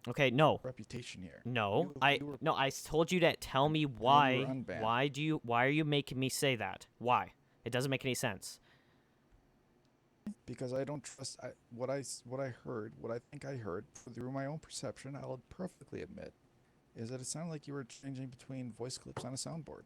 Okay, no. Reputation here. No. You were, No, I told you to tell me and then you were why. unbanned. Why are you making me say that? Why? It doesn't make any sense. Because I don't trust what I heard, what I think I heard through my own perception. I'll perfectly admit is that it sounded like you were changing between voice clips on a soundboard.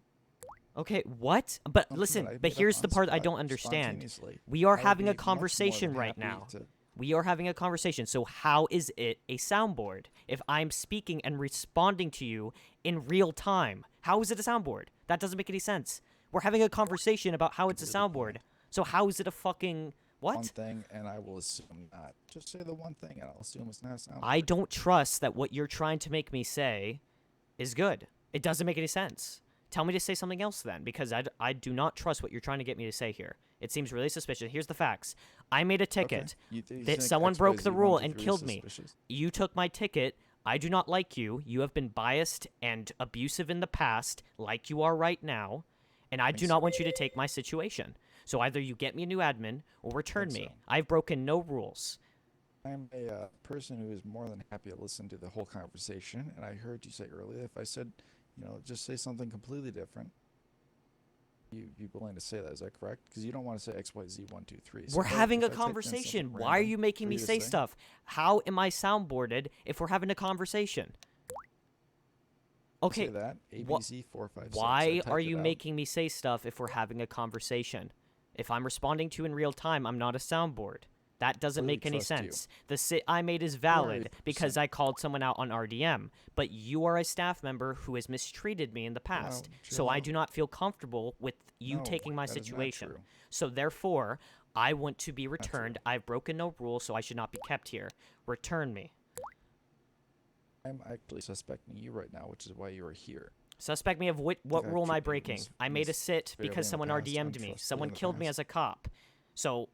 Okay, what? But Something that listen, I but made up here's on the the part I spot don't understand. spontaneously. We are I would having a be much more conversation than right happy now. to. We are having a conversation. So how is it a soundboard if I'm speaking and responding to you in real time? How is it a soundboard? That doesn't make any sense. We're having a conversation about how it's a Completely soundboard. can't. So how is it a fucking One what? thing, and I will assume not. Just say the one thing, and I'll assume it's not a I soundboard. don't trust that what you're trying to make me say is good. It doesn't make any sense. Tell me to say something else then, because I do not trust what you're trying to get me to say here. It seems really suspicious. Here's the facts. I made a Okay. ticket You that think someone broke the XYZ one rule two and three is killed me. suspicious? You took my ticket. I do not like you. You have been biased and abusive in the past, like you are right now, and I I think do not so. want you to take my situation. So either you get me a new admin or I return think so. me. I've broken no rules. I'm a person who is more than happy to listen to the whole conversation, and I heard you say earlier if I said, just say something completely different, you'd be willing to say that. Is that correct? Because you don't want to say XYZ 1 2 3. So We're having a if I type in something conversation. Why are random you making for me you to say say, stuff? How am I soundboarded if we're having a conversation? say Okay, that what? ABC 456. I Why are typed it you out. making me say stuff if we're having a conversation? If I'm responding to you in real time, I'm not a soundboard. That doesn't Completely make any trust you. sense. The sit I made is You are a valid because person. I called someone out on RDM, but you are a staff member who has mistreated me in the Chill out. past, so Chill I out. do not feel comfortable with you No, taking my that is not situation. true. So therefore, I want to be Not true. returned. I've broken no rules, so I should not be kept here. Return me. I'm actually suspecting you right now, which is why you are here. Suspect me of I think what I've rule am I treated you breaking? I made a sit fairly because in the someone past, RDM'd me. untrustworthy Someone in the killed me past. as a cop. So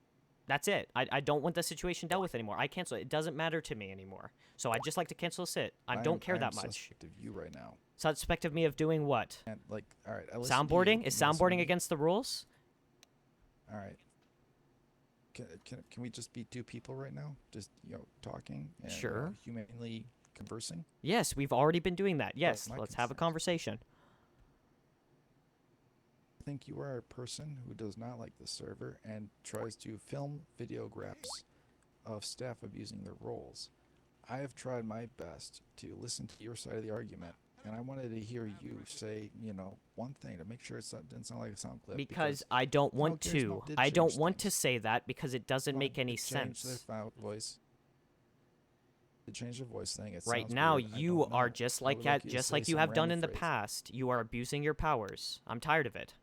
that's it. I don't want the situation dealt with anymore. I cancel it. It doesn't matter to me anymore. So I'd just like to cancel a sit. I don't care I am that much. suspect of you right now. Suspect of me of doing what? And like, all right, I listened to you. Soundboarding? Is You listen to soundboarding me. against the rules? All right. Can we just be two people right now? Just talking and Sure. humanely conversing. Yes, we've already been doing that. Yes, My let's have a consent. conversation. I think you are a person who does not like the server and tries to film videographs of staff abusing their roles. I have tried my best to listen to your side of the argument, and I wanted to hear you say, one thing to make sure it didn't sound like a sound clip. Because I don't want to. Did I don't change want to things. say that because it doesn't make any It changed their sense. voice. It changed their voice thing. It Right sounds now, weird. I you don't are know. just I like would that, you to just say like you some have done random in the phrase. past. You are abusing your powers. I'm tired of it.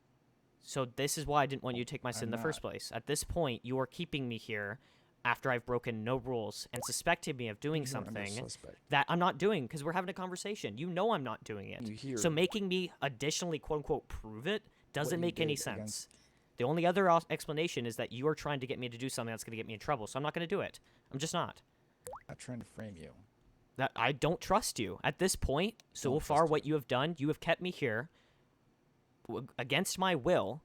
So this is why I didn't want you to take my sit I'm in the first not. place. At this point, you are keeping me here after I've broken no rules and suspected me of doing You are under something suspect. that I'm not doing because we're having a conversation. You know I'm not doing it. You hear So making me additionally quote unquote prove it doesn't you make any did sense. against. The only other explanation is that you are trying to get me to do something that's going to get me in trouble. So I'm not going to do it. I'm just not. Not trying to frame you. That I don't trust you at this point. So Don't far, trust what you. you have done, you have kept me here against my will,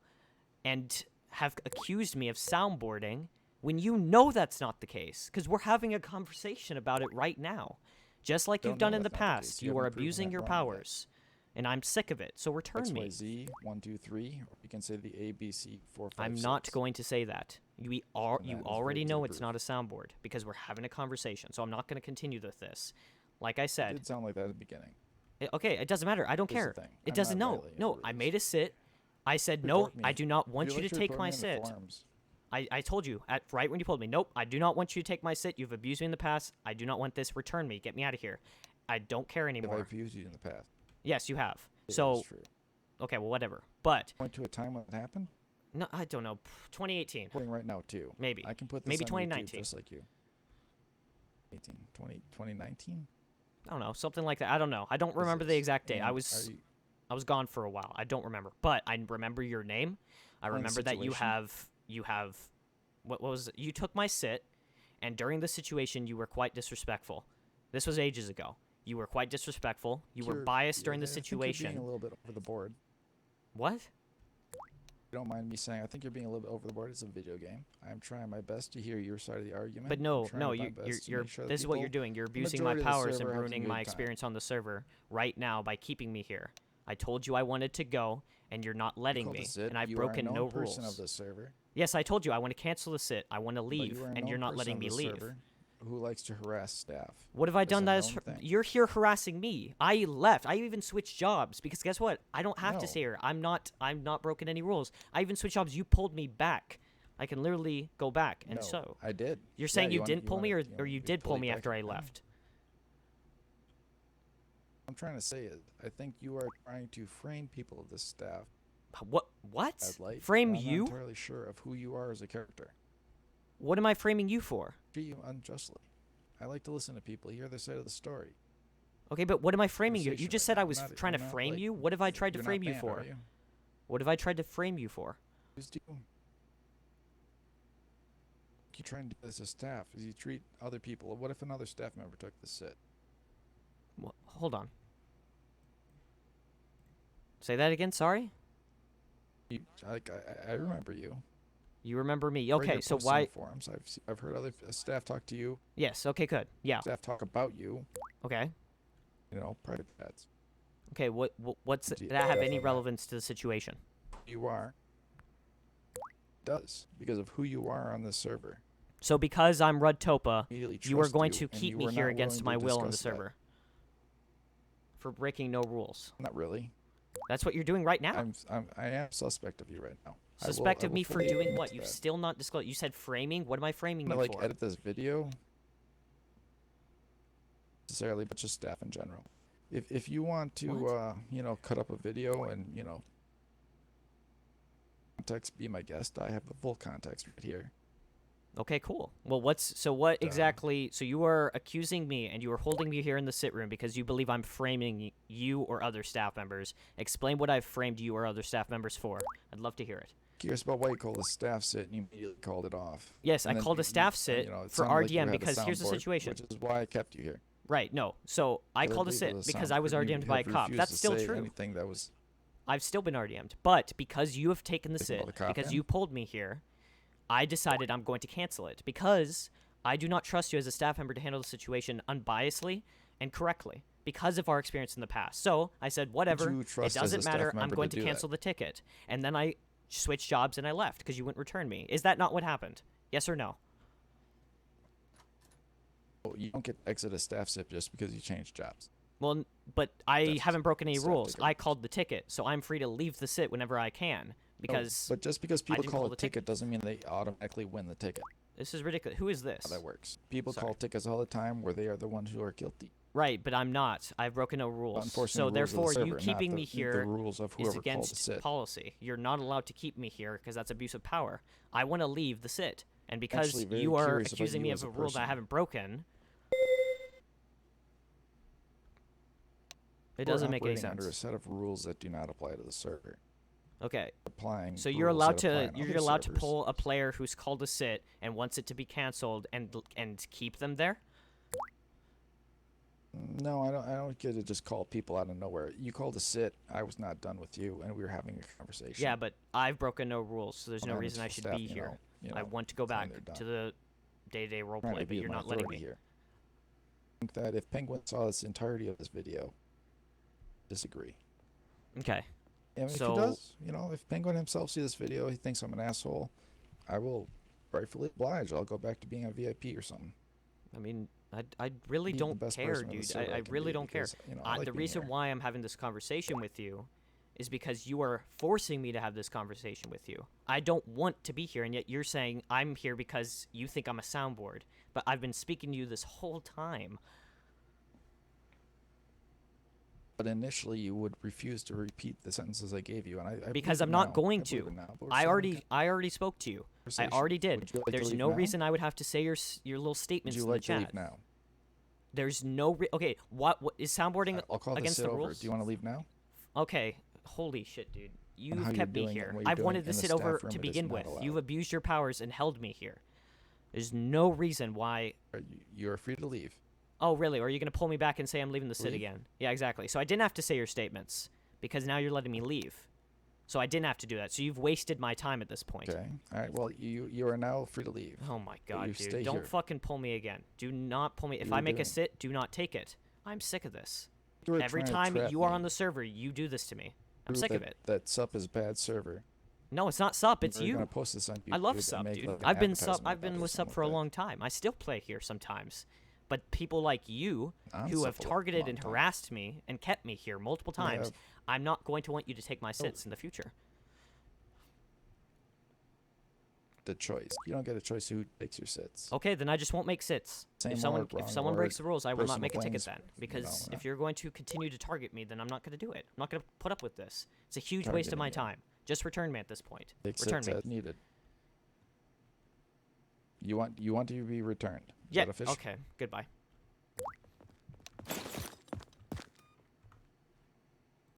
and have accused me of soundboarding when you know that's not the case. Because we're having a conversation about it right now, just like you've Don't know done in the that's not the case. past. You You are haven't proven abusing that your wrong yet. powers, and I'm sick of it. So return me. XYZ 1 2 3, or you can say the ABC 4 5 I'm 6. not going to say that. You And that is already verbatim know it's proof. not a soundboard because we're having a conversation. So I'm not going to continue with this. Like I It said, did sound like that at the beginning. Okay, it doesn't matter. I don't Here's the care. thing. It I'm doesn't not know. violating No, the I rules. made a sit. I said no. Report me. I do not want Would you like to take report my me in the sit. forums? I told you at right when you pulled me. Nope, I do not want you to take my sit. You've abused me in the past. I do not want this. Return me. Get me out of here. I don't care Have I anymore. abused you in the past? Yes, you have. It is So true. okay, well whatever. But Point to a time when it happened? no, I don't know. 2018, Reporting right now, too. maybe. I can put this Maybe on YouTube 2019. just like you. 2019? I don't know, something like that. I don't know. I don't remember the exact date. I was gone for a while. I don't remember, but I remember your name. I Current remember that you situation? have what was it? You took my sit, and during the situation you were quite disrespectful. This was ages ago. You were quite disrespectful. You were biased during the I think you're being situation. a little bit over the board. What? you don't mind me saying, I think you're being a little bit over the board. It's a video game. I'm trying my best to hear your side of the argument. But I'm no, trying no, my you're, best to you're make sure that this is what you're people- doing. You're the abusing my majority of the powers and server has a ruining good my time. experience on the server right now by keeping me here. I told you I wanted to go, and you're not letting Called me, the Zit. and I've You broken are a no known person rules. of the server. Yes, I told you I want to cancel the sit. I want to But leave, you are a and known you're not person letting of me the leave. server who likes to harass staff. What have I It's done a that is known thing. you're here harassing me? I left. I even switched jobs because guess what? I don't have to No. stay here. I'm not broken any rules. I even switched jobs. You pulled me back. I can literally go back, and No, so I did. you're saying you want- didn't pull me, wanted- or you to did pull me back after I in. left? I'm trying to say is, I think you are trying to frame people of this staff What? What? as light. Frame I'm you? not entirely sure of who you are as a character. What am I framing you for? Treat you unjustly. I like to listen to people, hear their side of the story. Okay, but what am I framing you? You Conversation just right said I now. was I'm not- trying to I'm not, frame like, you. What have I tried to You're not frame you banned, for? are you? What have I tried to frame you for? Accused you? You trying to do this as staff? Is you treat other people? What if another staff member took the sit? Hold on. Say that again. Sorry. I remember you. You remember me? Right Okay, here so posting in why? forums. I've heard other staff talk to you. Yes. Okay. Good. Yeah. Staff talk about you. Okay. You know, private chats. Okay. What's Do you- that have any relevance to the situation? You are. Does because of who you are on this server. So because I'm Rudtopa, Immediately you are trust going you, to and keep you me are here not against willing my to will on the discuss that. server for breaking no rules. Not really. That's what you're doing right now. I am suspect of you right now. Suspect I of will me for fully doing admit what? to You've that. still not disclosed. You said framing. What am I framing I'm you gonna, like for? edit this video necessarily, but just staff in general. If you want to What? you know, cut up a video and, you know, context, be my guest. I have the full context right here. Okay, cool. Well, what exactly? So you are accusing me, and you are holding me here in the sit room because you believe I'm framing you or other staff members. Explain what I've framed you or other staff members for. I'd love to hear it. Curious about why you called the staff sit and you immediately called it off. Yes, I And then called a staff sit you know, it for sounded like you RDM had a because here's the soundboard, situation. which is why I kept you here. Right, no. So I I called a believe sit it was because soundboard. I was You RDM'd by a have cop. refused That's to still say true. Anything that was I've still been RDM'd. But because you have taken the Did you sit, call the cop because in? you pulled me here, I decided I'm going to cancel it because I do not trust you as a staff member to handle the situation unbiasedly and correctly because of our experience in the past. So I said, whatever, you it trust as a doesn't staff matter. I'm member going to to do that? cancel the ticket. And then I switched jobs and I left because you wouldn't return me. Is that not what happened? Yes or no? you don't get to exit a staff sit just because you changed jobs. Well, but I That's haven't broken any staff rules. ticket. I called the ticket, so I'm free to leave the sit whenever I can No, because but just because people didn't call call a the ticket doesn't mean they automatically win the ticket. this is ridiculous. Who is this? How that works. People Sorry. call tickets all the time where they are the ones who are guilty. Right, but I'm not. I've broken no rules. Enforcing So the rules of the therefore, you server, keeping not me the here rules of is whoever called the against sit. policy. You're not allowed to keep me here because that's abuse of power. I want to leave the sit, and because Actually, very you are curious about accusing you me as of a a rule that I person. haven't broken, it We're doesn't make any operating under a sense. set of rules that do not apply to the server. Okay, Applying so you're rules allowed that apply to on you're other allowed to servers. pull a player who's called a sit and wants it to be canceled and keep them there. No, I don't get to just call people out of nowhere. You called a sit. I was not done with you, and we were having a conversation. Yeah, but I've broken no rules, so there's no And reason I it's should staff, be here. I know, want to go saying back they're to done. the day-to-day Trying roleplay, to but be you're my not letting authority me. here. I think that if Penguin saw this entirety of this video, disagree. Okay. And if So- he does, you know, if Penguin himself sees this video, he thinks I'm an asshole, I will rightfully oblige. I'll go back to being a VIP or something. I mean, I really Be the don't best care, person on the dude. server I can really be don't care. because, you know, I like The being reason here. why I'm having this conversation with you is because you are forcing me to have this conversation with you. I don't want to be here, and yet you're saying I'm here because you think I'm a soundboard. But I've been speaking to you this whole time. But initially, you would refuse to repeat the sentences I gave you, and I Because believe I'm it not now. going I believe to. it now, but we're I still in already spoke to you. I conversation. already did. Would you like to There's leave no now? reason I would have to say your little Would statements you in like the to chat. leave now? There's no okay. What is soundboarding I'll call this against sit the over. rules? Do you want to leave now? Okay, holy shit, dude. You've how you're kept me doing it here. and what you're I've doing wanted in to the sit staff over room, to it is begin not with. allowed. You've abused your powers and held me here. There's no reason why. You're free to leave. Oh, really? Or are you going to pull me back and say I'm leaving the sit Leave? again? Yeah, exactly. So I didn't have to say your statements because now you're letting me leave. So I didn't have to do that. So you've wasted my time at this point. Okay. All right. Well, you are now free to leave. Oh my But god, you dude. stay Don't here. fucking pull me again. Do not pull me. If You I were make a doing- sit, do not take it. I'm sick of this. You were Every trying to time trap you are me. on the server, you do this to me. I'm Prove sick of that- it. That Sup is bad server. No, it's not Sup, it's We're you. gonna post this on YouTube I love and Sup, make, dude. like, an I've been Sup. advertisement I've been about it or with Sup something for a like that. long time. I still play here sometimes. But people like you, I'm who Sup have for a targeted long and time. harassed me and kept me here multiple I times, have- I'm not going to want you to take my sits in the future. The choice. You don't get a choice who takes your sits. Okay, then I just won't make sits. Same If word, someone wrong breaks word, the rules, I will not personal make a ticket things, then. you Because know, if you're going to continue to target me, then I'm not going to do it. I'm not going to put up with this. It's a huge waste of my Targeting time. Just return me at this point. Take Return sits me. as needed. You want to be returned. Is Yeah. that official? Okay. Goodbye.